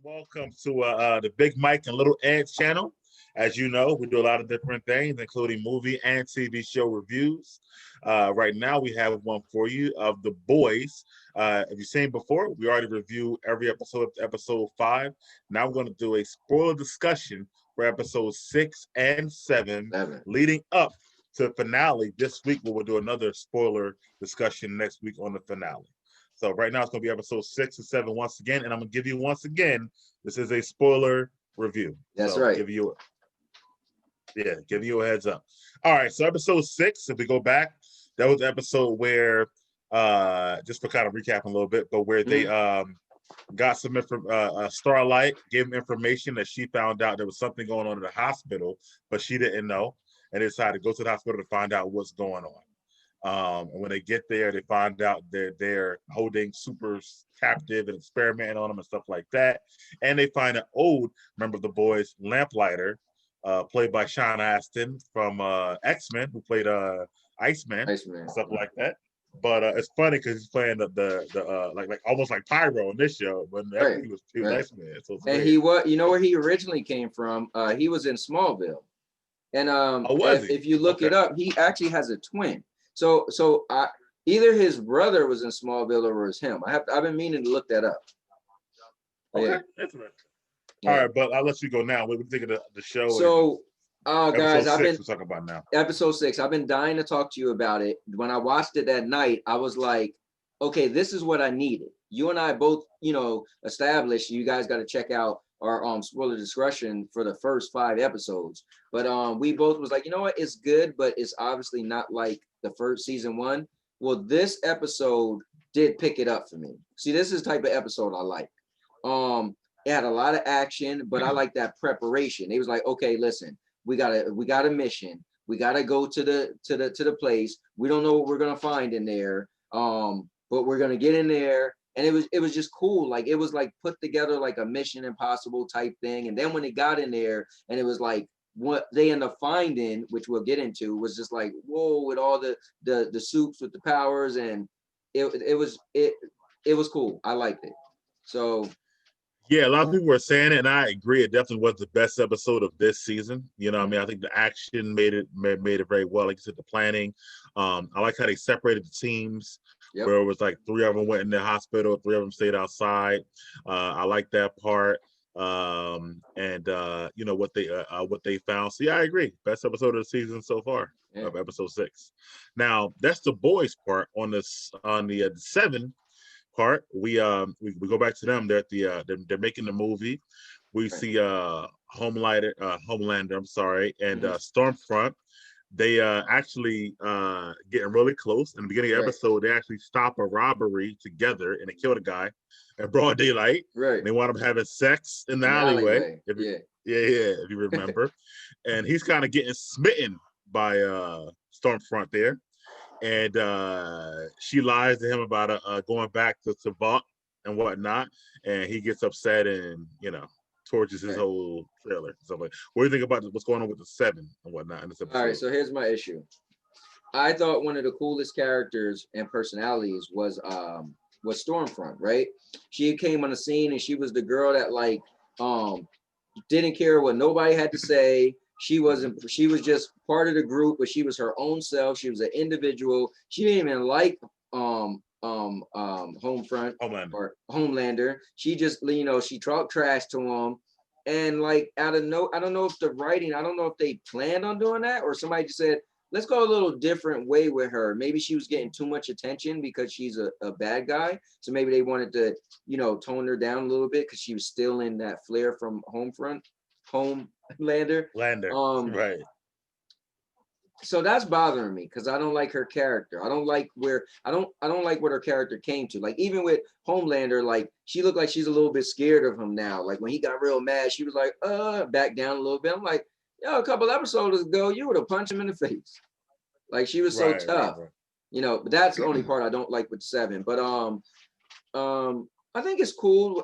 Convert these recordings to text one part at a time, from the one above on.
Welcome to the Big Mike and Little Ant channel. As you know, we do a lot of different things, including movie and TV show reviews. Right now, we have one for you of The Boys. If you've seen before, we already reviewed every episode up to episode 5. Now we're going to do a spoiler discussion for episodes 6 and 7, leading up to the finale this week, where we'll do another spoiler discussion next week on the finale. So right now it's going to be episode 6 and 7 once again, and I'm going to give you once again, this is a spoiler review. That's right. Give you a heads up. All right, so episode 6, if we go back, that was the episode where, just for kind of recapping a little bit, but where they got some Starlight gave them information that she found out there was something going on in the hospital, but she didn't know, and they decided to go to the hospital to find out what's going on. And when they get there, they find out they're holding supers captive and experimenting on them and stuff like that. And they find an old member of The Boys, Lamplighter, played by Sean Astin from X-Men, who played Iceman, stuff like that. But it's funny because he's playing the like almost like Pyro in this show, but he was Iceman. So and he was, you know, where he originally came from. He was in Smallville, and if you look it up, he actually has a twin. So either his brother was in Smallville or it was him. I've been meaning to look that up. Okay, that's right. All right, but I'll let you go now. What do you think of the show? So, guys, we're talking about now. Episode 6. I've been dying to talk to you about it. When I watched it that night, I was like, okay, this is what I needed. You and I both, established you guys got to check out our spoiler discussion for the first 5 episodes. But we both was like, you know what, it's good, but it's obviously not like the first season 1. Well, this episode did pick it up for me. See, this is the type of episode I like. It had a lot of action, but I like that preparation. It was like, okay, listen, we got a mission. We gotta go to the place. We don't know what we're gonna find in there. But we're gonna get in there. And it was just cool. Like, it was like put together like a Mission Impossible type thing. And then when it got in there and it was like what they end up finding, which we'll get into, was just like, whoa, with all the suits with the powers, and it was cool. I liked it. So yeah, a lot of people were saying it, and I agree. It definitely was the best episode of this season. You know what I mean? I think the action made it very well. Like you said, the planning. I like how they separated the teams. Yep. Where it was like 3 of them went in the hospital, 3 of them stayed outside. I like that part. What they found. So yeah, I agree. Best episode of the season so far, of episode 6. Now that's the boys part. On the 7 part, we go back to them. They're at they're making the movie. We see Homelander, I'm sorry, and Stormfront. They actually getting really close. In the beginning of the episode, they actually stop a robbery together and they kill the guy at broad daylight. Right. And they want him having sex in the alleyway. If you remember. And he's kind of getting smitten by Stormfront there. And she lies to him about going back to Vault and whatnot. And he gets upset and, torches his whole trailer. So, what do you think about what's going on with the 7 and whatnot in this episode? All right, so here's my issue. I thought one of the coolest characters and personalities was Stormfront, right? She came on the scene and she was the girl that didn't care what nobody had to say. She was just part of the group, but she was her own self. She was an individual. She didn't even like Homelander. She just, she talked trash to him, and I don't know if the writing, I don't know if they planned on doing that or somebody just said, let's go a little different way with her. Maybe she was getting too much attention because she's a bad guy, so maybe they wanted to tone her down a little bit because she was still in that flair from Homelander. Right. So that's bothering me because I don't like her character. I don't like what her character came to. Like, even with Homelander, she looked like she's a little bit scared of him now. Like, when he got real mad, she was like, back down a little bit. I'm like, a couple episodes ago, you would have punched him in the face. Like, she was so tough. Right. But that's the only part I don't like with 7. But I think it's cool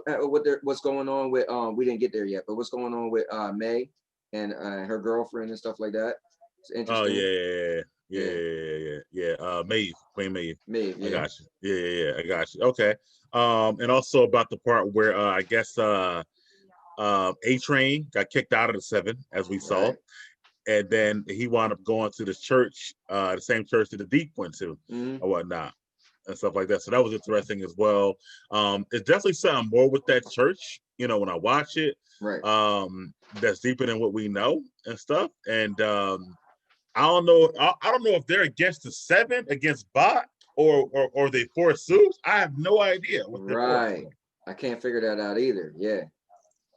what's going on with we didn't get there yet, but what's going on with May and her girlfriend and stuff like that. Oh yeah. Maeve, Queen Maeve. Maeve, yeah. I got you. Yeah, I got you. Okay. And also about the part where I guess A-Train got kicked out of the 7, as we saw. Right. And then he wound up going to this church, the same church that the Deep went to, or whatnot, and stuff like that. So that was interesting as well. It's definitely something more with that church, you know, when I watch it, Right. that's deeper than what we know and stuff. And I don't know. I don't know if they're against the 7 against Bot or they for Suits. I have no idea what they're Right. for. I can't figure that out either. Yeah.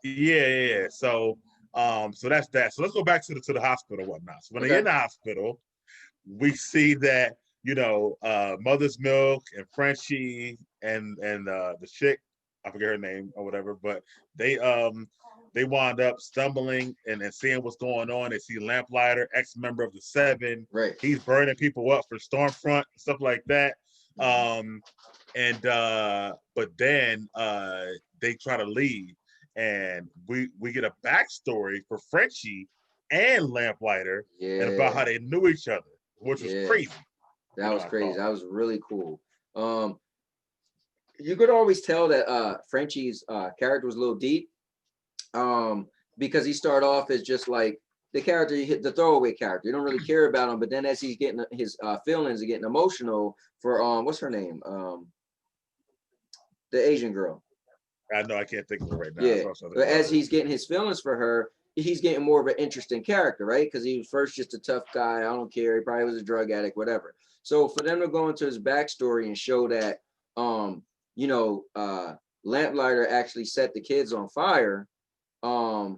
Yeah. So that's that. So let's go back to the hospital and whatnot. So when they're in the hospital, we see that, you know, Mother's Milk and Frenchie and the chick, I forget her name or whatever, but they wind up stumbling and seeing what's going on. They see Lamplighter, ex-member of the 7. Right. He's burning people up for Stormfront, stuff like that. But then they try to leave, and we get a backstory for Frenchie and Lamplighter and about how they knew each other, which was crazy. That was crazy. That was really cool. You could always tell that Frenchie's character was a little deep, because he started off as just like the character, the throwaway character. You don't really care about him, but then as he's getting his feelings and getting emotional for what's her name, the Asian girl. I know, I can't think of it right now. Yeah, but as he's getting his feelings for her, he's getting more of an interesting character, right? Because he was first just a tough guy. I don't care. He probably was a drug addict, whatever. So for them to go into his backstory and show that, you know, Lamplighter actually set the kids on fire, and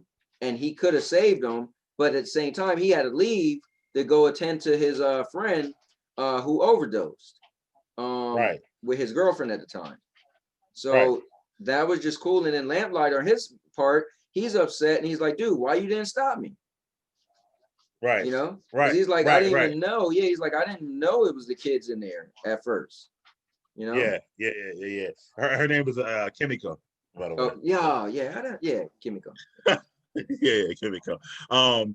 he could have saved them, but at the same time, he had to leave to go attend to his friend who overdosed with his girlfriend at the time. So that was just cool. And then Lamplighter, on his part, he's upset and he's like, dude, why you didn't stop me? Right. You know? Right. He's like, I didn't even know. Yeah, he's like, I didn't know it was the kids in there at first. You know? Yeah. Her name was Kimiko, by the way. Kimiko. Kimiko. And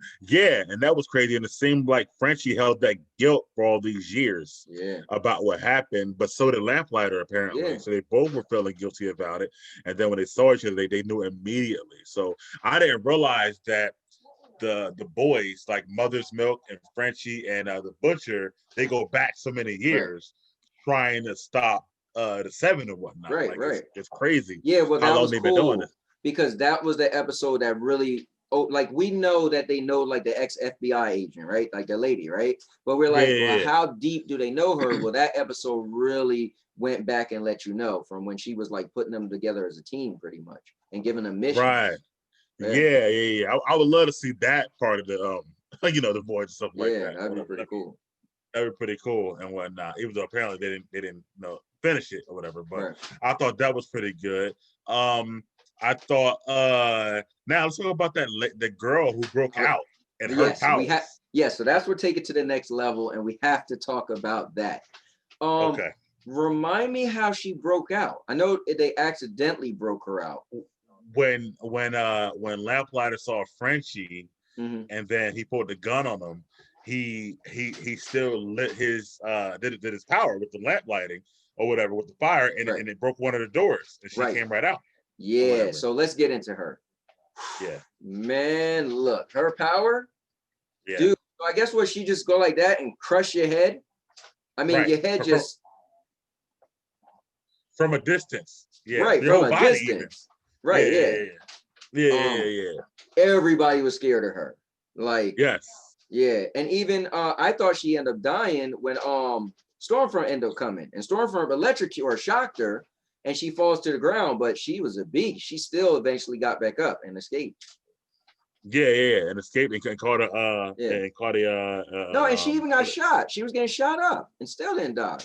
that was crazy. And it seemed like Frenchie held that guilt for all these years about what happened, but so did Lamplighter, apparently. So they both were feeling guilty about it. And then when they saw each other, they knew immediately. So I didn't realize that the boys, like Mother's Milk and Frenchie and the Butcher, they go back so many years trying to stop the 7 and whatnot. It's crazy. Yeah, well, that was cool because that was the episode that really, like, we know that they know, like, the ex-FBI agent, right? Like the lady, right? But we're like, well, how deep do they know her? Well, that episode really went back and let you know from when she was like putting them together as a team, pretty much, and giving them missions. Right. Yeah. I would love to see that part of the you know, the boys and stuff like that. That'd be pretty cool. That'd be pretty cool and whatnot. Even though apparently they didn't finish it or whatever, but I thought that was pretty good. I thought now let's talk about the girl who broke out and her powers. So that's what take it to the next level, and we have to talk about that. Remind me how she broke out. I know they accidentally broke her out. When Lamplighter saw Frenchie and then he pulled the gun on him, he still lit his did his power with the lamp lighting or whatever with the fire, and it broke one of the doors and she came right out. Yeah, so let's get into her. Yeah. Man, look, her power. Yeah. Dude, I guess what, she just go like that and crush your head? I mean, your head just from a distance. Yeah. Right, your from a distance. Even. Right, yeah. Everybody was scared of her. Like, yes. Yeah, and even I thought she ended up dying when Stormfront ended up coming, and Stormfront electrocuted or shocked her, and she falls to the ground. But she was a beast. She still eventually got back up and escaped. Yeah, and escaped and caught a no, and she even got shot. She was getting shot up and still didn't die.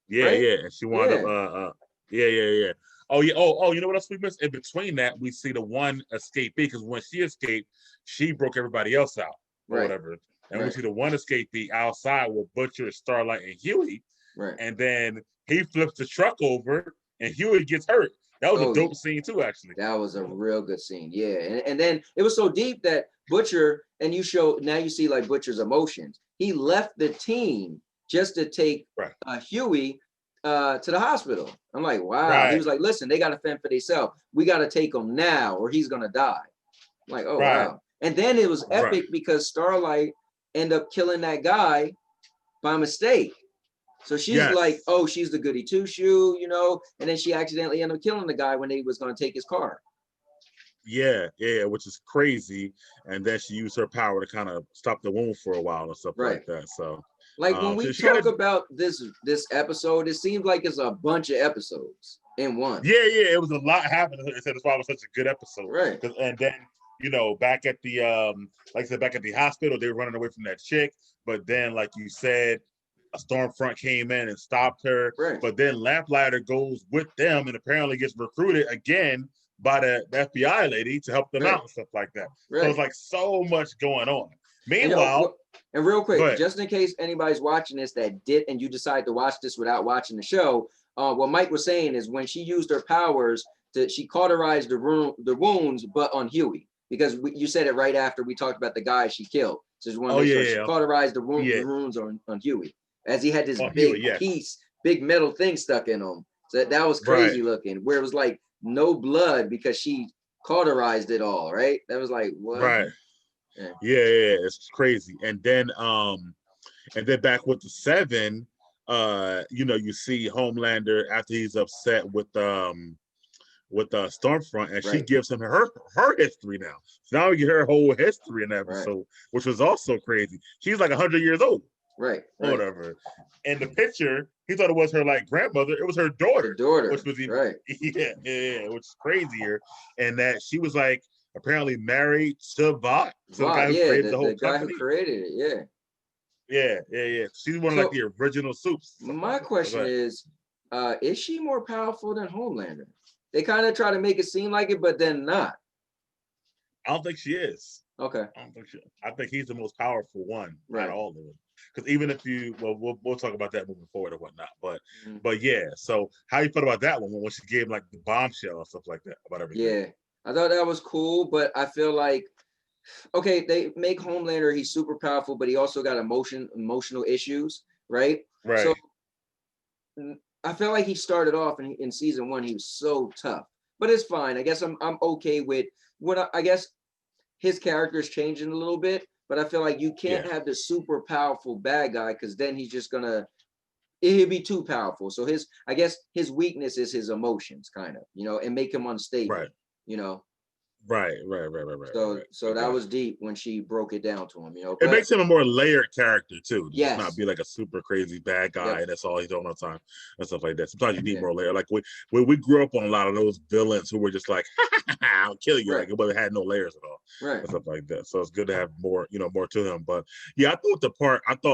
Yeah, and she wound up yeah. Oh, you know what else we missed? In between that, we see the one escapee, because when she escaped, she broke everybody else out or whatever. And we see the one escapee outside with Butcher, Starlight, and Huey. Right. And then he flips the truck over and Huey gets hurt. That was a dope scene too, actually. That was a real good scene. Yeah. And then it was so deep that Butcher, and now you see like Butcher's emotions. He left the team just to take Huey to the hospital. I'm like, wow. Right. He was like, listen, they got to fend for themselves. We got to take him now or he's going to die. I'm like, oh, Right. wow. And then it was epic because Starlight ended up killing that guy by mistake. So she's like, oh, she's the goody two-shoe, you know, and then she accidentally ended up killing the guy when they was going to take his car. Yeah, which is crazy. And then she used her power to kind of stop the wound for a while and stuff like that. So, like when we talk about this episode, it seems like it's a bunch of episodes in one. Yeah, it was a lot happening. I said that's why it was such a good episode. Right. And then, you know, back at the like I said, back at the hospital, they were running away from that chick. But then, like you said, a storm front came in and stopped her. Right. But then Lamplighter goes with them and apparently gets recruited again by the FBI lady to help them out and stuff like that. Right. So it's like so much going on. Meanwhile, and real quick, just in case anybody's watching this that did and you decide to watch this without watching the show, what Mike was saying is when she used her powers, she cauterized the wounds, but on Huey, because you said it right after we talked about the guy she killed. So she cauterized the wounds on Huey, as he had this big metal thing stuck in him. So that was crazy looking, where it was like no blood because she cauterized it all, right? That was like, what? Right. Yeah, it's crazy. And then back with the 7, you know, you see Homelander after he's upset with Stormfront, and she gives him her history now. So now we get her whole history in that episode, which was also crazy. She's like 100 years old. Right. Whatever. And the picture, he thought it was her like grandmother. It was her daughter. Which was even, which is crazier. And that she was like apparently married to Vought. So the guy who created the whole guy who created it, Yeah. She's one of like the original soups. My question is she more powerful than Homelander? They kind of try to make it seem like it, but then not. I don't think she is. Okay. I think he's the most powerful one out of all of them. Because even if we'll talk about that moving forward or whatnot. But yeah. So how you felt about that one when she gave like the bombshell and stuff like that about everything? Yeah, I thought that was cool, but I feel like they make Homelander, he's super powerful, but he also got emotional issues, right? Right. So I feel like he started off in season 1, he was so tough, but it's fine. I guess I'm okay with what I guess his character is changing a little bit, but I feel like you can't have the super powerful bad guy because then he's just he'll be too powerful. So I guess his weakness is his emotions, kind of, you know, and make him unstable, you know. Right. So that was deep when she broke it down to him, you know. It makes him a more layered character too. Yes. Not be like a super crazy bad guy and that's all he's doing all the time and stuff like that. Sometimes you need more layer. Like we grew up on a lot of those villains who were just like, I'll kill you, like it had no layers at all, and stuff like that. So it's good to have more, you know, more to him. But yeah, I thought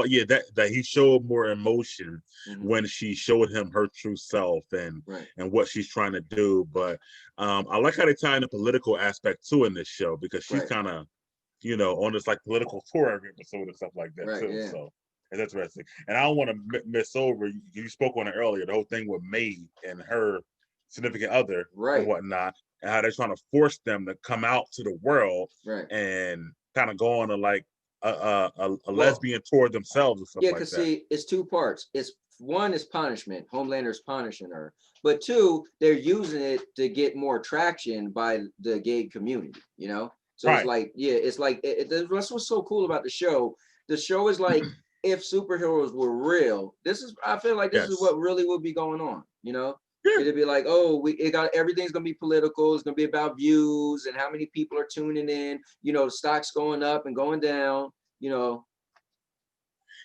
that he showed more emotion when she showed him her true self and what she's trying to do. But I like how they tie in the political aspect too in this show because she's kind of, you know, on this like political tour every episode and stuff like that too. Yeah. So it's interesting. And I don't want to miss over. You spoke on it earlier. The whole thing with May and her significant other and whatnot, and how they're trying to force them to come out to the world and kind of go on a like a lesbian tour themselves and stuff like that. Yeah, because see, it's 2 parts. It's one is punishment. Homelander's punishing her, but 2, they're using it to get more traction by the gay community. You know, so it's like that's what's so cool about the show. The show is like if superheroes were real. I feel like this is what really would be going on. You know. It'd be like, everything's gonna be political. It's gonna be about views and how many people are tuning in. You know, stocks going up and going down. You know.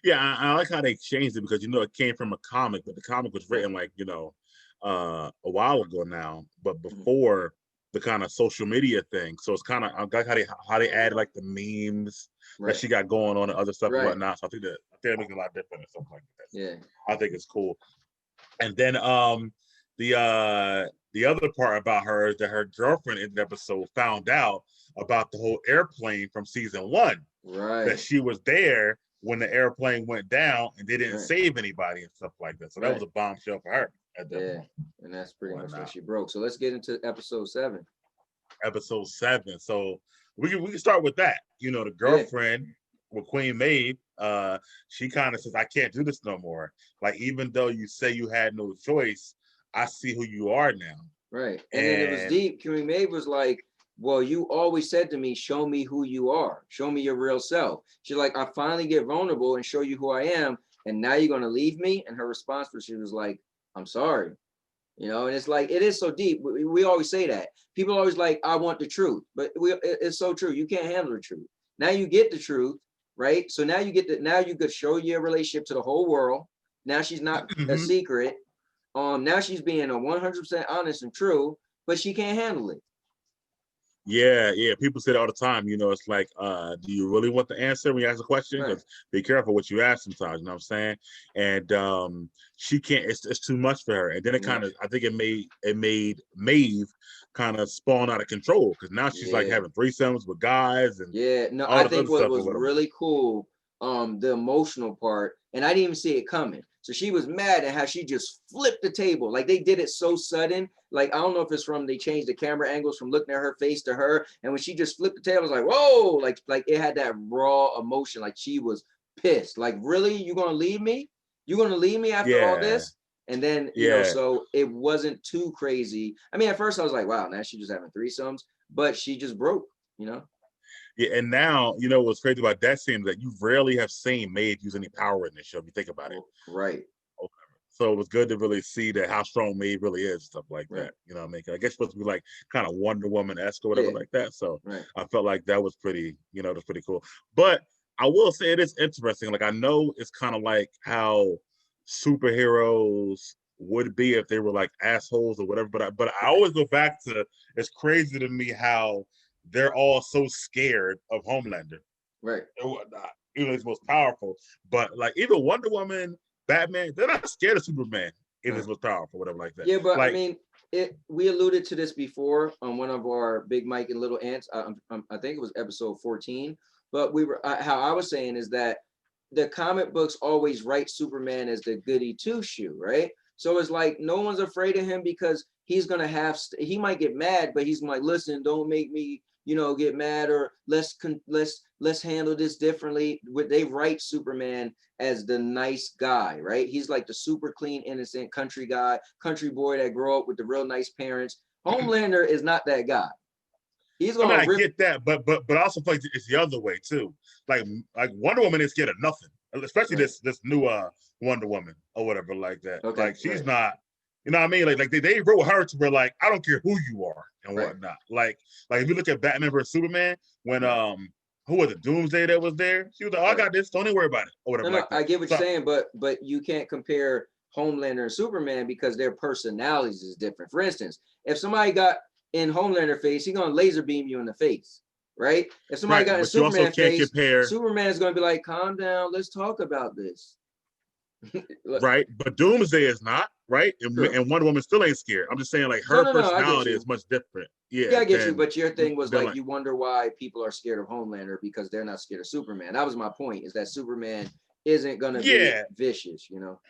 Yeah, I like how they changed it because you know it came from a comic, but the comic was written like a while ago now, but before the kind of social media thing. So it's kind of I like how they added like the memes that she got going on and other stuff and whatnot. So I think that makes a lot different and something like that. So I think it's cool. And then the other part about her is that her girlfriend in the episode found out about the whole airplane from season 1. That she was there when the airplane went down and they didn't save anybody and stuff like that. So that was a bombshell for her at that point. And that's pretty much when she broke. So let's get into episode 7. Episode 7. So we can start with that. You know, the girlfriend with Queen Maeve, she kind of says, I can't do this no more. Like, even though you say you had no choice, I see who you are now. Right. And then it was deep. Queen Maeve was like, well, you always said to me, show me who you are. Show me your real self. She's like, I finally get vulnerable and show you who I am. And now you're going to leave me? And her response was, she was like, I'm sorry. You know, and it's like, it is so deep. We always say that. People always like, I want the truth. But it's so true. You can't handle the truth. Now you get the truth, right? So now you get the, now you could show your relationship to the whole world. Now she's not a secret. Now she's being 100% honest and true, but she can't handle it. Yeah, people say it all the time. You know, it's like, do you really want the answer when you ask a question? Because be careful what you ask sometimes. You know what I'm saying? And she can't. It's too much for her. And then it kind of, I think it made Maeve kind of spawn out of control, because now she's like having threesomes with guys and I think what was really cool, the emotional part, and I didn't even see it coming. So she was mad at how she just flipped the table. Like, they did it so sudden. Like, I don't know if it's from, they changed the camera angles from looking at her face to her. And when she just flipped the table, it was like, whoa, like it had that raw emotion. Like, she was pissed. Like, really? You gonna leave me? You gonna leave me after all this? And then, you know, so it wasn't too crazy. I mean, at first I was like, wow, now she's just having threesomes, but she just broke, you know? Yeah, and now, you know, what's crazy about that scene is that you rarely have seen Maeve use any power in this show, if you think about it. Right. So it was good to really see that how strong Maeve really is, stuff like that. You know what I mean? I guess supposed to be like kind of Wonder Woman-esque or whatever like that. So I felt like that was pretty, you know, that's pretty cool. But I will say it is interesting. Like, I know it's kind of like how superheroes would be if they were like assholes or whatever. But I always go back to, it's crazy to me how they're all so scared of Homelander. Right. And whatnot. Even though he's most powerful. But like, even Wonder Woman, Batman, they're not scared of Superman. It is most powerful, whatever like that. Yeah, but like, I mean, we alluded to this before on one of our Big Mike and Little Ants. I think it was episode 14. But we were how I was saying is that the comic books always write Superman as the goody two shoe, right? So it's like no one's afraid of him because he's gonna have, he might get mad, but he's like, listen, don't make me, you know, get mad, or let's handle this differently. They write Superman as the nice guy, right? He's like the super clean, innocent country guy, country boy that grew up with the real nice parents. Homelander is not that guy. He's gonna I get that, but I also feel like it's the other way too. Like Wonder Woman is scared of nothing, especially this new Wonder Woman or whatever like that. Like, she's not, you know what I mean? Like they wrote her to where, like, I don't care who you are and whatnot. Like if you look at Batman vs Superman, when who was it, Doomsday that was there? She was like, oh, I got this, don't even worry about it or whatever. No, I get what you're saying, but you can't compare Homelander and Superman because their personalities is different. For instance, if somebody got in Homelander face, he's gonna laser beam you in the face, right? If somebody got in Superman face, Superman is gonna be like, calm down, let's talk about this. Right, but Doomsday is not, right? And Wonder Woman still ain't scared. I'm just saying, like, her personality is much different. Yeah, I get you, but your thing was like, you wonder why people are scared of Homelander because they're not scared of Superman. That was my point, is that Superman isn't gonna be vicious, you know?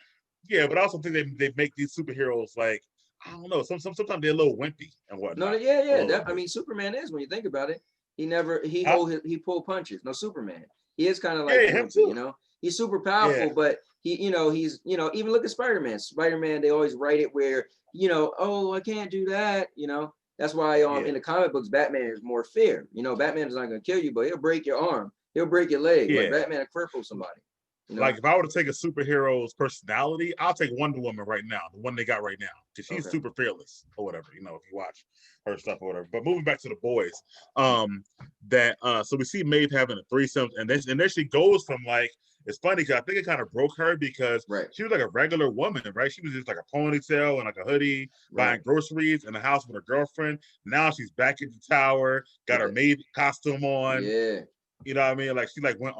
Yeah, but I also think they make these superheroes, like, I don't know, sometimes they're a little wimpy and whatnot. No, I mean, Superman is, when you think about it. He pull punches. No, Superman. He is kind of like him too. You know, he's super powerful, but he's even look at Spider-Man. Spider-Man, they always write it where, oh, I can't do that. You know, that's why in the comic books, Batman is more fair. You know, Batman is not gonna kill you, but he'll break your arm, he'll break your leg. Like Batman will cripple somebody. You know? Like, if I were to take a superhero's personality, I'll take Wonder Woman right now, the one they got right now, because she's super fearless or whatever, you know, if you watch her stuff or whatever. But moving back to the boys, so we see Maeve having a threesome, and then she goes from, like, it's funny because I think it kind of broke her because she was like a regular woman, right? She was just like a ponytail and like a hoodie, buying groceries in the house with her girlfriend. Now she's back at the tower, got her Maeve costume on. Yeah. You know what I mean? Like, she like went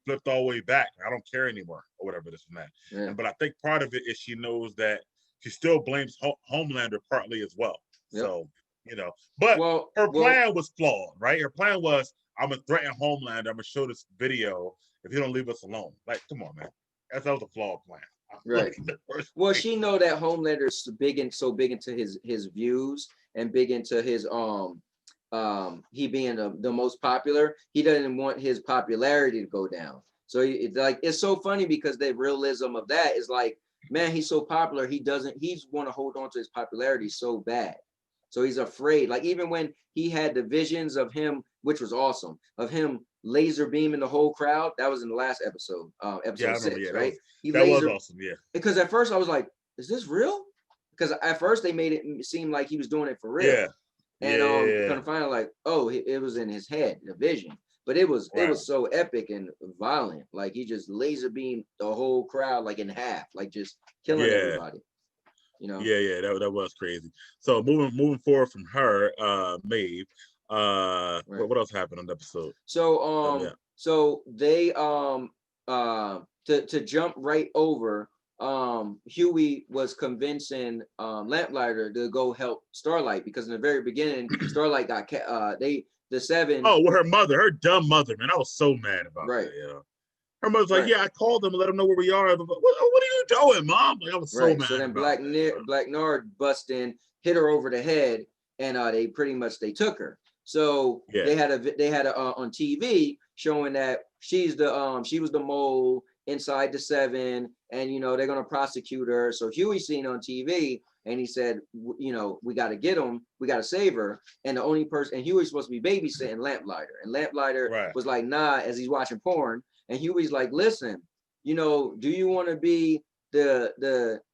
flipped all the way back. I don't care anymore or whatever, this and that. Yeah. But I think part of it is she knows that she still blames Homelander partly as well. Yep. So, you know, but her plan was flawed, right? Her plan was, I'm going to threaten Homelander. I'm going to show this video if he don't leave us alone. Like, come on, man. That was a flawed plan. Right. Well, she know that Homelander is so big into his views and big into his he being the most popular, he doesn't want his popularity to go down. So it's so funny because the realism of that is like, man, he's so popular, he's want to hold on to his popularity so bad. So he's afraid. Like even when he had the visions of him, which was awesome, of him laser beaming the whole crowd. That was in the last episode, episode 6, right? That was awesome, yeah. Because at first I was like, is this real? Because at first they made it seem like he was doing it for real. Yeah. And kind of find like, oh, it was in his head, the vision. But it was so epic and violent. Like he just laser beamed the whole crowd like in half, like just killing everybody. You know? Yeah, that was crazy. So moving forward from her, Maeve, what else happened on the episode? So so they to jump right over, Huey was convincing Lamplighter to go help Starlight, because in the very beginning Starlight got the 7. Oh, with her dumb mother, man. I was so mad about that. You know? Her mother's like, yeah, I called them and let them know where we are. What are you doing, Mom? Like, I was so mad. So then Black Nard bust in, hit her over the head, and they pretty much took her. So they had a on TV showing that she was the mole inside the 7, and you know they're gonna prosecute her. So Huey seen on TV, and he said, you know, we got to get him, we got to save her. And the only person, and Huey's supposed to be babysitting Lamplighter, and Lamplighter was like, nah, as he's watching porn. And Huey's like, listen, you know, do you want to be the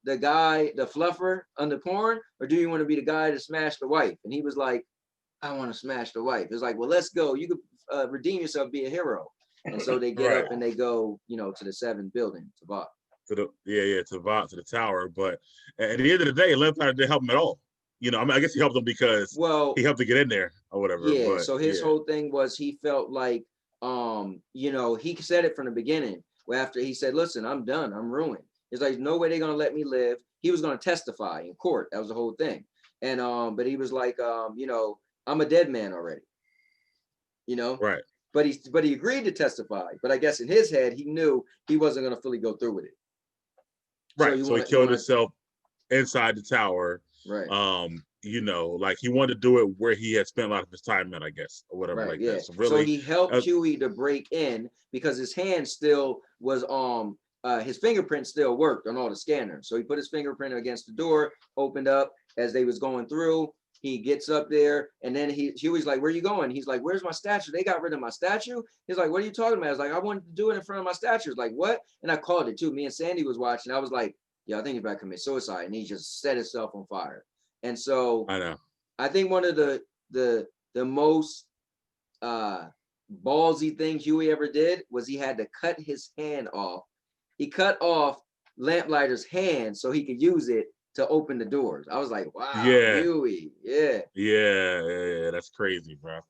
guy, the fluffer on the porn, or do you want to be the guy to smash the wife? And he was like, I want to smash the wife. It's like, well, let's go. You could redeem yourself, be a hero. And so they get up and they go, you know, to the 7 building, to Vought. To Vought, to the tower. But at the end of the day, Lamplighter didn't help him at all. You know, I mean, I guess he helped them because he helped to get in there or whatever. Yeah. But, so his whole thing was he felt like, you know, he said it from the beginning. Where after he said, listen, I'm done, I'm ruined. It's like, no way they're gonna let me live. He was gonna testify in court. That was the whole thing. And but he was like, you know, I'm a dead man already. You know? Right. But he agreed to testify. But I guess in his head, he knew he wasn't gonna fully go through with it. Right. So he killed himself inside the tower. Right. You know, like he wanted to do it where he had spent a lot of his time at, I guess, or whatever, like that. So really, he helped Huey to break in because his hand still was his fingerprint still worked on all the scanners. So he put his fingerprint against the door, opened up as they was going through. He gets up there, and then Huey's like, where you going? He's like, where's my statue? They got rid of my statue. He's like, what are you talking about? I was like, I wanted to do it in front of my statue. Like, what? And I called it too. Me and Sandy was watching. I was like, yeah, I think he's about to commit suicide. And he just set himself on fire. And so I think one of the most ballsy thing Huey ever did was he had to cut his hand off. He cut off Lamplighter's hand so he could use it to open the doors. I was like, wow, Huey, yeah, that's crazy, bro.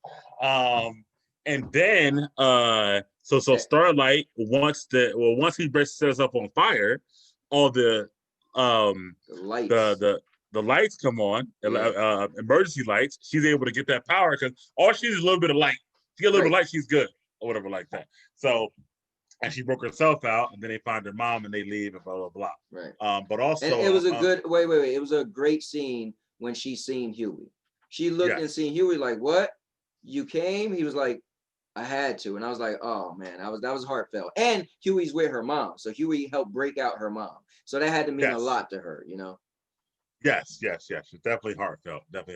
And then so Starlight once he sets up on fire, all the lights. The lights come on, emergency lights. She's able to get that power because all she needs is a little bit of light. She get a little bit of light, she's good, or whatever like that. So, and she broke herself out, and then they find her mom and they leave and blah blah blah. Right. But also, and it was a good wait. It was a great scene when she seen Huey. She looked and seen Huey like, what? You came? He was like, I had to, and I was like, oh man, that was heartfelt. And Huey's with her mom, so Huey helped break out her mom. So that had to mean a lot to her, you know. Yes. It's definitely heartfelt. Then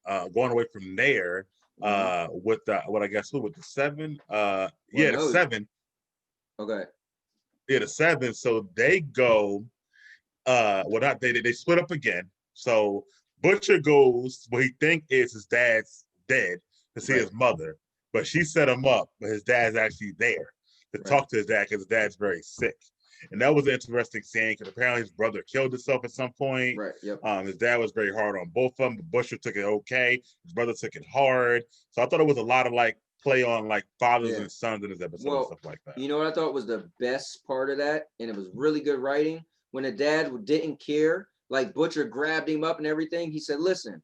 going away from there, with the 7, the 7. Okay. Yeah, the 7. So they go, they split up again. So Butcher goes where he think is his dad's dead to see his mother, but she set him up, but his dad's actually there to talk to his dad because his dad's very sick. And that was an interesting scene because apparently his brother killed himself at some point. Right. Yep. His dad was very hard on both of them. But Butcher took it okay. His brother took it hard. So I thought it was a lot of like play on like fathers and sons in this episode and stuff like that. You know what I thought was the best part of that, and it was really good writing, when the dad didn't care, like Butcher grabbed him up and everything. He said, "Listen,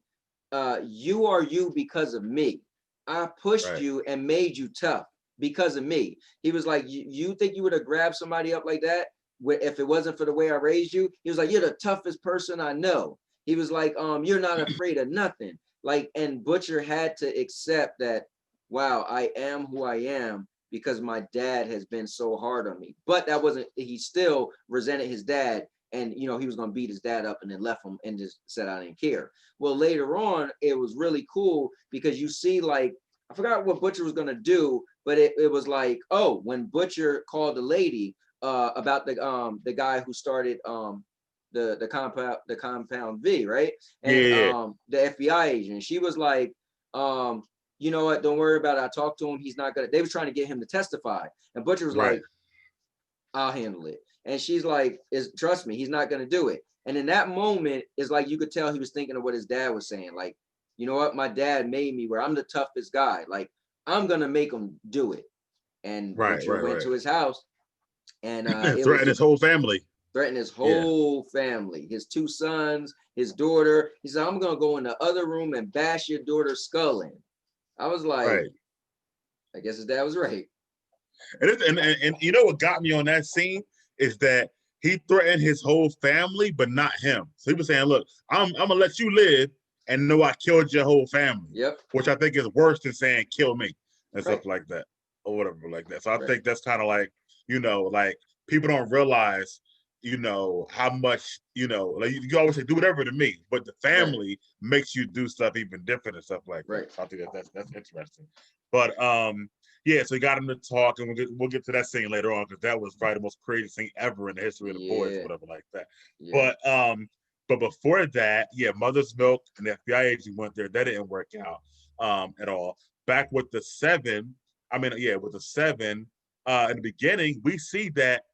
you are you because of me. I pushed you and made you tough because of me." He was like, you think you would have grabbed somebody up like that if it wasn't for the way I raised you? He was like, you're the toughest person I know. He was like, you're not afraid of nothing. Like, and Butcher had to accept that, wow, I am who I am because my dad has been so hard on me. But that wasn't, he still resented his dad, and you know, he was gonna beat his dad up and then left him and just said I didn't care. Well, later on, it was really cool because you see, like, I forgot what Butcher was gonna do, but it was like, oh, when Butcher called the lady about the guy who started the compound V, right? And Yeah, the FBI agent, she was like, you know what, don't worry about it. I talked to him. He's not gonna, they was trying to get him to testify. And Butcher was right. like, I'll handle it. And she's like, trust me, he's not gonna do it. And in that moment, it's like you could tell he was thinking of what his dad was saying. Like, you know what, my dad made me where I'm the toughest guy. Like, I'm gonna make him do it. And Right, Butcher right, went right. to his house, and it was Threatened his just whole family. threatened his Yeah, whole family, his 2 sons, his daughter. He said, I'm gonna go in the other room and bash your daughter's skull in. I was like, right. I guess his dad was right. And you know what got me on that scene is that he threatened his whole family, but not him. So he was saying, "Look, I'm gonna let you live, and know I killed your whole family," Yep. which I think is worse than saying "kill me" and Right. stuff like that or whatever like that. So I Right. think that's kind of like, like people don't realize, how much, like you always say, do whatever to me, but the family makes you do stuff even different and stuff like that. So I think that's interesting. But yeah, so he got him to talk, and we'll get to that scene later on because that was probably the most crazy scene ever in the history of the boys, whatever like that. Yeah. But before that, yeah, Mother's Milk and the FBI agent went there. That didn't work out at all. Back with the seven, with the seven, in the beginning, we see that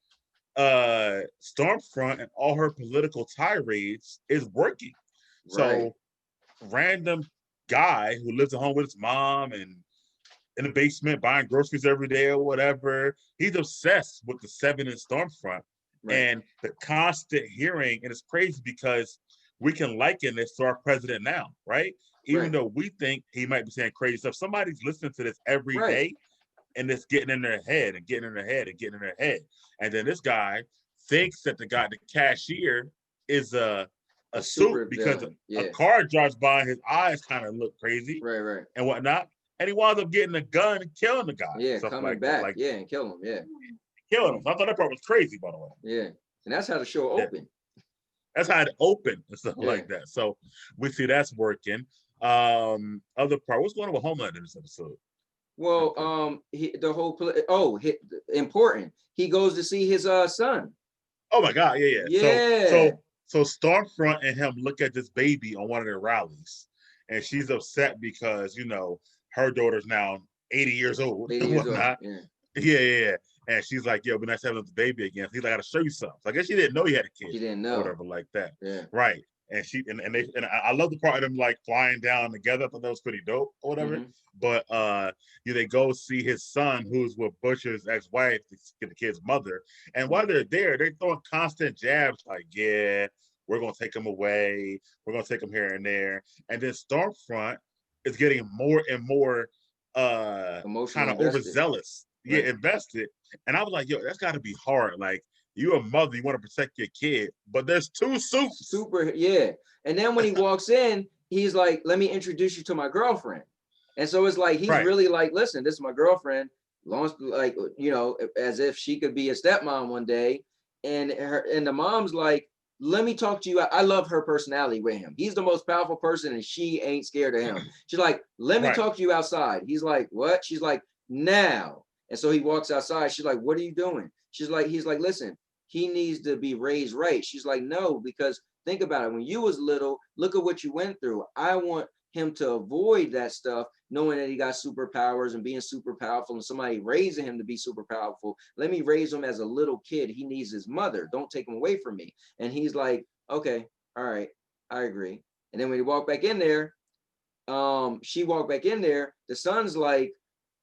Stormfront and all her political tirades is working. So random guy who lives at home with his mom and in the basement buying groceries every day or whatever, he's obsessed with the seven and Stormfront. And the constant hearing, and it's crazy because we can liken this to our president now, right? Even though we think he might be saying crazy stuff, somebody's listening to this every day, and it's getting in their head and getting in their head and getting in their head. And then this guy thinks that the cashier, is a suit because a car drives by and his eyes kind of look crazy, and whatnot. And he winds up getting a gun and killing the guy. Yeah, coming like back. Like, yeah, and killing him. Yeah. Killing him. I thought that part was crazy, by the way. Yeah. And that's how the show opened. That's how it opened and stuff like that. So we see that's working. Other part, what's going on with Homeland in this episode? Well, important. He goes to see his son. Oh my God, yeah. So Stormfront and him look at this baby on one of their rallies, and she's upset because her daughter's now 80 years old and whatnot. Yeah. And she's like, "Yo, be nice having the baby again." So he's like, "I gotta show you something." So I guess she didn't know he had a kid. She didn't know, or whatever like that. Yeah. Right. And I love the part of them like flying down together. I thought that was pretty dope or whatever. Mm-hmm. But they go see his son, who's with Butcher's ex-wife, to get the kid's mother. And while they're there, they're throwing constant jabs like, "Yeah, we're gonna take him away. We're gonna take him here and there." And then Stormfront is getting more and more kind of overzealous. Invested. And I was like, "Yo, that's got to be hard. Like, you're a mother, you want to protect your kid, but there's 2 suits." And then when he walks in, he's like, "Let me introduce you to my girlfriend." And so it's like he's really like, "Listen, this is my girlfriend." Like, as if she could be a stepmom one day. And the mom's like, "Let me talk to you. I love her personality with him. He's the most powerful person, and she ain't scared of him." She's like, "Let me talk to you outside." He's like, "What?" She's like, "Now." And so he walks outside. She's like, "What are you doing?" He's like, "Listen, he needs to be raised right." She's like, "No, because think about it. When you was little, look at what you went through. I want him to avoid that stuff, knowing that he got superpowers and being super powerful and somebody raising him to be super powerful. Let me raise him as a little kid. He needs his mother. Don't take him away from me." And he's like, "Okay, all right, I agree." And then when he walked back in there, she walked back in there, the son's like,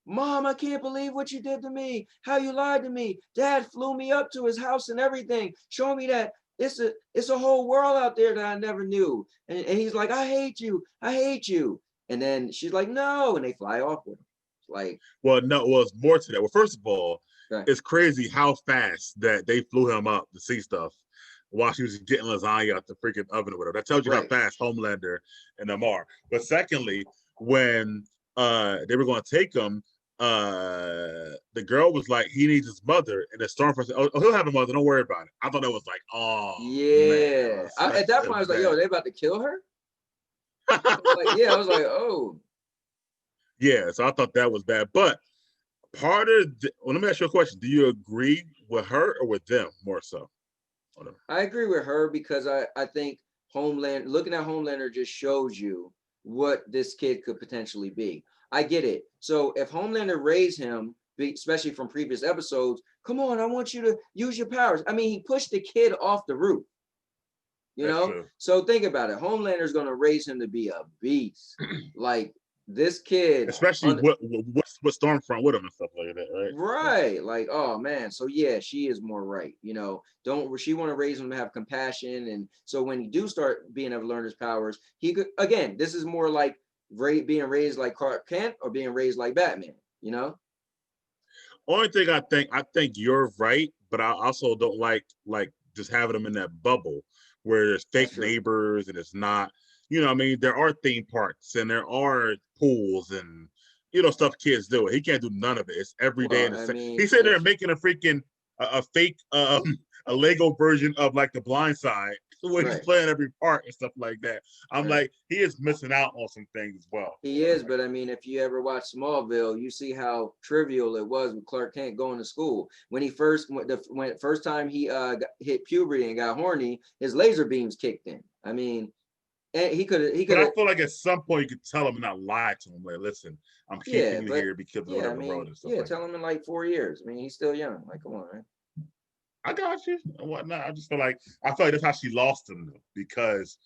"Mom, I can't believe what you did to me. How you lied to me. Dad flew me up to his house and everything, showing me that it's a whole world out there that I never knew." And he's like, "I hate you. I hate you." And then she's like, "No," and they fly off with him. Like, it's more to that. Well, first of all, it's crazy how fast that they flew him up to see stuff. while she was getting lasagna out the freaking oven or whatever. That tells you how fast Homelander and them are. But secondly, when they were going to take him, the girl was like, he needs his mother, and the Stormfront said, oh, he'll have a mother, don't worry about it. I thought that was like, oh yeah. man, At that point I was like, yo, they about to kill her. I was like, oh yeah. So I thought that was bad. But part of let me ask you a question: do you agree with her or with them more so? I agree with her because I think looking at Homelander just shows you what this kid could potentially be. I get it. So if Homelander raised him, especially from previous episodes, come on, I want you to use your powers. I mean, he pushed the kid off the roof. You know? True. So think about it. Homelander's going to raise him to be a beast. Like this kid, especially what Stormfront with him and stuff like that, right? Right. Yeah. Like, oh man. So yeah, she is more right. You know, she want to raise him to have compassion, and so when he do start being able to learn his powers, he could again. This is more like being raised like Clark Kent or being raised like Batman. You know. Only thing I think you're right, but I also don't like just having them in that bubble where there's fake neighbors and it's not. You know, I mean, there are theme parks and there are pools and stuff kids do. He can't do none of it. It's every day. He said they're making a freaking a fake a Lego version of like The Blind Side where he's playing every part and stuff like that. I'm like, he is missing out on some things as well. He is, but I mean, if you ever watch Smallville, you see how trivial it was with Clark Kent going to school. When he first first time he hit puberty and got horny, his laser beams kicked in. I mean. And he could. But I feel like at some point you could tell him and not lie to him. Like, listen, I'm keeping you here because of whatever road and stuff. Yeah, tell him in like 4 years. I mean, he's still young. Like, come on, man. I got you and whatnot. I feel like that's how she lost him though, because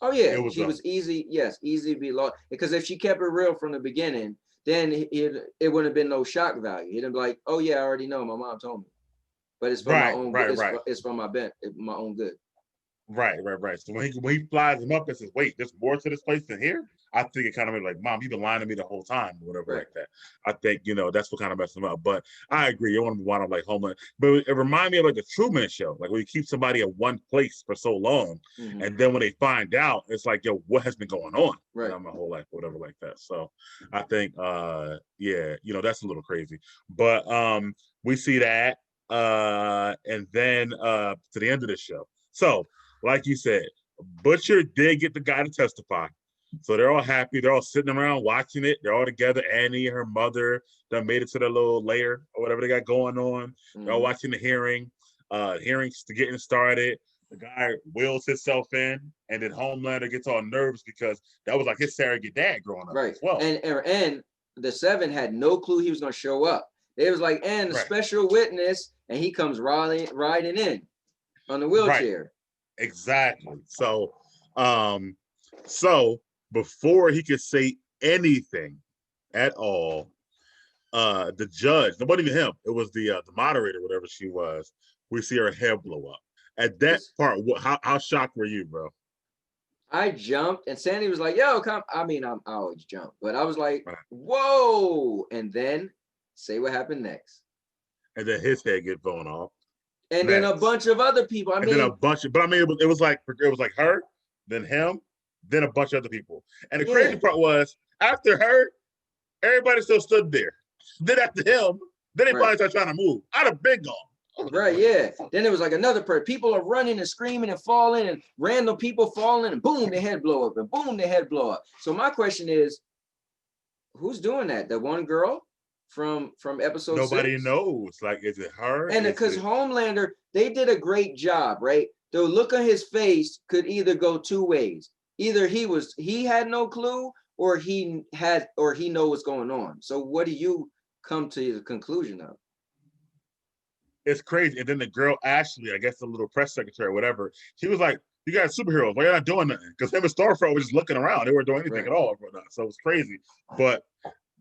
she was easy. Yes, easy to be lost because if she kept it real from the beginning, then it wouldn't have been no shock value. It'd be like, oh yeah, I already know. My mom told me, but it's for my own. It's for my own good. Right. So when he flies him up and says, wait, there's more to this place than here? I think it kind of made like, Mom, you've been lying to me the whole time, or whatever like that. I think, that's what kind of messed him up. But I agree. You want to wind up like Homeland. But it reminded me of like the Truman Show, like when you keep somebody at one place for so long, and then when they find out, it's like, yo, what has been going on my whole life, or whatever like that. So I think, that's a little crazy. But we see that. And then to the end of the show. So, like you said, Butcher did get the guy to testify. So they're all happy. They're all sitting around watching it. They're all together. Annie and her mother done made it to their little lair or whatever they got going on. They're all watching the hearing. Hearings to getting started. The guy wheels himself in, and then Homelander gets all nervous because that was like his surrogate dad growing up as well. And the Seven had no clue he was going to show up. They was like, and a special witness, and he comes riding in on the wheelchair. Right. Exactly. So before he could say anything at all, the judge, nobody even him, it was the moderator, whatever she was, we see her hair blow up. At that part, how shocked were you, bro? I jumped, and Sandy was like, yo, come. I mean, I always jump, but I was like, whoa. And then say what happened next. And then his head get blown off. And then a bunch of other people. But I mean, it was like her, then him, then a bunch of other people. And the crazy part was, after her, everybody still stood there. Then after him, then they probably started trying to move. I'd have been gone. Right, yeah. Then there was like another person. People are running and screaming and falling, and random people falling, and boom, their head blow up, and boom, their head blow up. So my question is, who's doing that? The one girl from episode 6? Nobody knows. Like, is it her? And because Homelander, they did a great job, right? The look on his face could either go two ways. Either he had no clue, or he know what's going on. So what do you come to the conclusion of? It's crazy. And then the girl, Ashley, I guess the little press secretary or whatever, she was like, you guys superheroes, why are you not doing nothing? Because him and Starfire was just looking around. They weren't doing anything at all. So it was crazy. But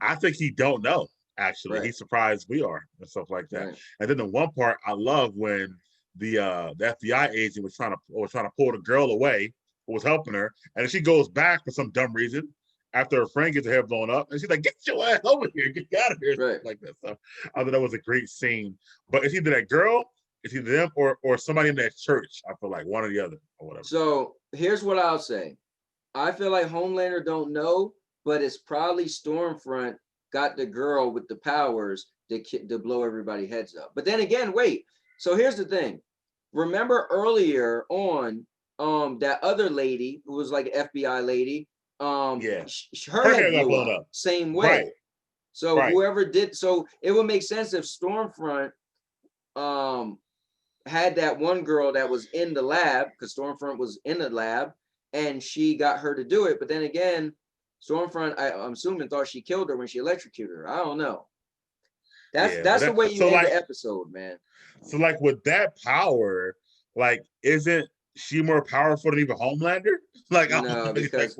I think he don't know. Actually, he's surprised we are and stuff like that. And then the one part I love when the FBI agent was trying to pull the girl away who was helping her, and then she goes back for some dumb reason after her friend gets her hair blown up, and she's like, "Get your ass over here, get out of here," like that. So I thought that was a great scene. But it's either that girl It's either them or somebody in that church. I feel like one or the other or whatever. So here's what I'll say. I feel like Homelander don't know, but it's probably Stormfront got the girl with the powers to blow everybody heads up. But then again, wait. So here's the thing. Remember earlier on, that other lady who was like an FBI lady, Yeah, her head got blew blown up same way. Right. So Right. whoever did, so it would make sense if Stormfront had that one girl that was in the lab, because Stormfront was in the lab, and she got her to do it. But then again, Stormfront, I'm assuming, thought she killed her when she electrocuted her. I don't know. That's the way you end the episode, man. So like with that power, like isn't she more powerful than even Homelander? Like no, because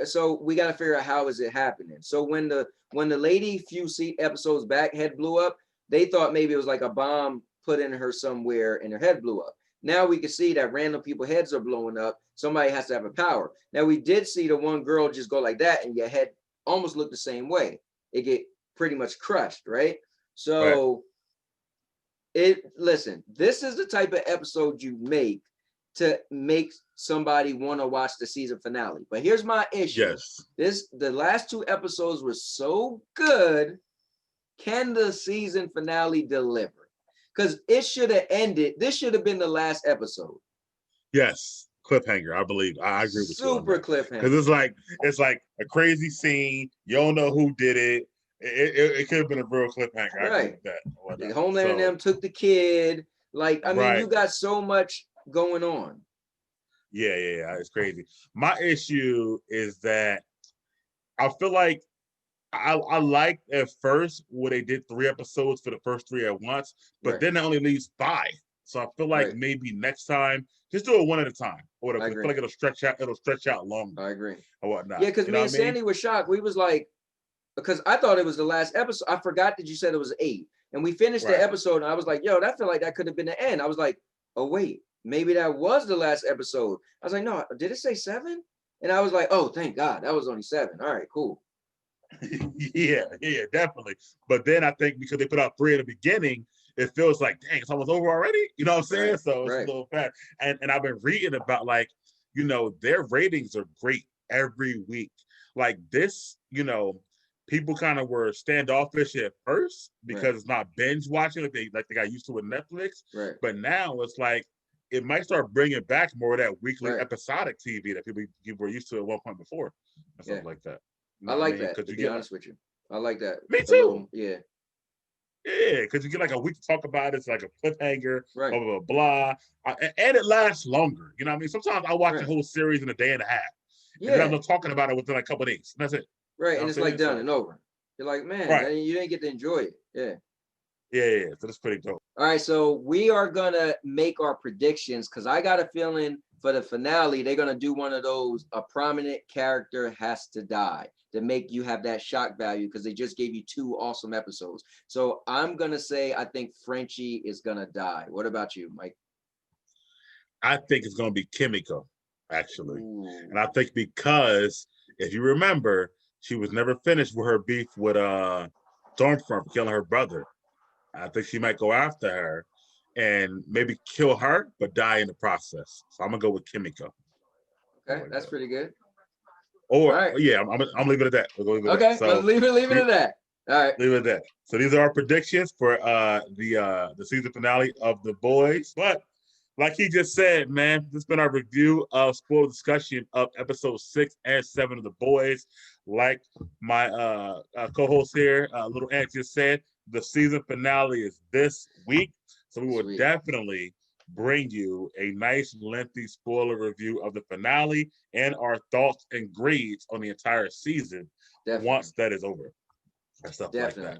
so we got to figure out how is it happening. So when the lady few episodes back head blew up, they thought maybe it was like a bomb put in her somewhere and her head blew up. Now we can see that random people heads are blowing up. Somebody has to have a power. Now we did see the one girl just go like that and your head almost looked the same way. It get pretty much crushed, right? So listen, this is the type of episode you make to make somebody want to watch the season finale. But here's my issue. Yes. The last 2 episodes were so good. Can the season finale deliver? Because it should have ended. This should have been the last episode. Yes. Cliffhanger, I believe. I agree with you. Super cliffhanger. Because it's like a crazy scene. You don't know who did it. It could have been a real cliffhanger. Right. I agree with that. Homelander and them took the kid. Like, I mean, you got so much going on. Yeah. It's crazy. My issue is that I feel like I liked at first when they did 3 episodes for the first 3 at once, but then it only leaves 5. So I feel like maybe next time just do it one at a time. Or whatever. I feel like it'll stretch out longer. I agree. Or whatnot. Yeah, because me and Sandy were shocked. We was like, because I thought it was the last episode. I forgot that you said it was 8. And we finished the episode and I was like, yo, that felt like that could have been the end. I was like, oh wait, maybe that was the last episode. I was like, no, did it say 7? And I was like, oh, thank God, that was only 7. All right, cool. yeah, definitely. But then I think because they put out 3 in the beginning, it feels like, dang, it's almost over already. You know what I'm saying? So it's a little fast. And I've been reading about like, their ratings are great every week. Like this, people kind of were standoffish at first because it's not binge watching like they got used to with Netflix. Right. But now it's like it might start bringing back more of that weekly episodic TV that people were used to at one point before, or something like that. I like that. To be honest with you, I like that. Me too. Yeah, because you get like a week to talk about it. It's like a cliffhanger, blah, blah, blah. And it lasts longer. You know what I mean? Sometimes I watch the whole series in a day and a half. Yeah. And then I'm talking about it within like a couple of days. And that's it. Right. And it's like done and over. You're like, man, you didn't get to enjoy it. Yeah. Yeah. So that's pretty dope. All right. So we are going to make our predictions because I got a feeling for the finale, they're going to do one of those, a prominent character has to die to make you have that shock value because they just gave you 2 awesome episodes. So I'm going to say, I think Frenchie is going to die. What about you, Mike? I think it's going to be Kimiko, actually. And I think because if you remember, she was never finished with her beef with Stormfront for killing her brother. I think she might go after her and maybe kill her, but die in the process. So I'm gonna go with Kimiko. Okay, that's pretty good. Or I'm leaving it at that. Okay, so leave it at that. All right, leave it at that. So these are our predictions for the season finale of The Boys. But like he just said, man, this has been our review of spoiler discussion of episode 6 and 7 of The Boys. Like my co-host here, Little Ant just said, the season finale is this week. So we will definitely bring you a nice, lengthy spoiler review of the finale and our thoughts and grades on the entire season once that is over. And stuff like that.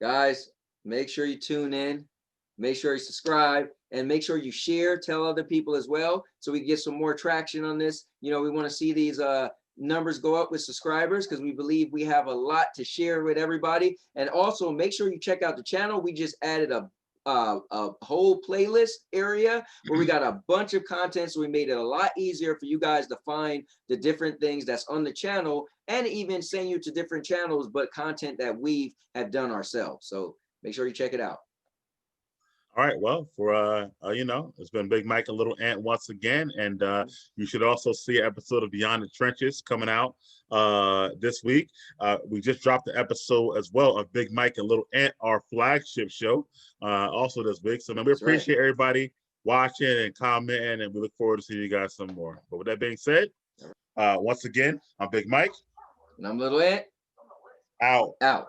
Guys, make sure you tune in. Make sure you subscribe and make sure you share, tell other people as well so we can get some more traction on this. We want to see these numbers go up with subscribers because we believe we have a lot to share with everybody. And also make sure you check out the channel. We just added a whole playlist area where we got a bunch of content, so we made it a lot easier for you guys to find the different things that's on the channel and even send you to different channels but content that we have done ourselves. So make sure you check it out. All right, well, for you know, it's been Big Mike and Little Ant once again, and you should also see an episode of Beyond the Trenches coming out this week. We just dropped the episode as well of Big Mike and Little Ant, our flagship show, also this week. So man, we appreciate everybody watching and commenting, and we look forward to seeing you guys some more. But with that being said, once again, I'm Big Mike. And I'm Little Ant. Out. Out.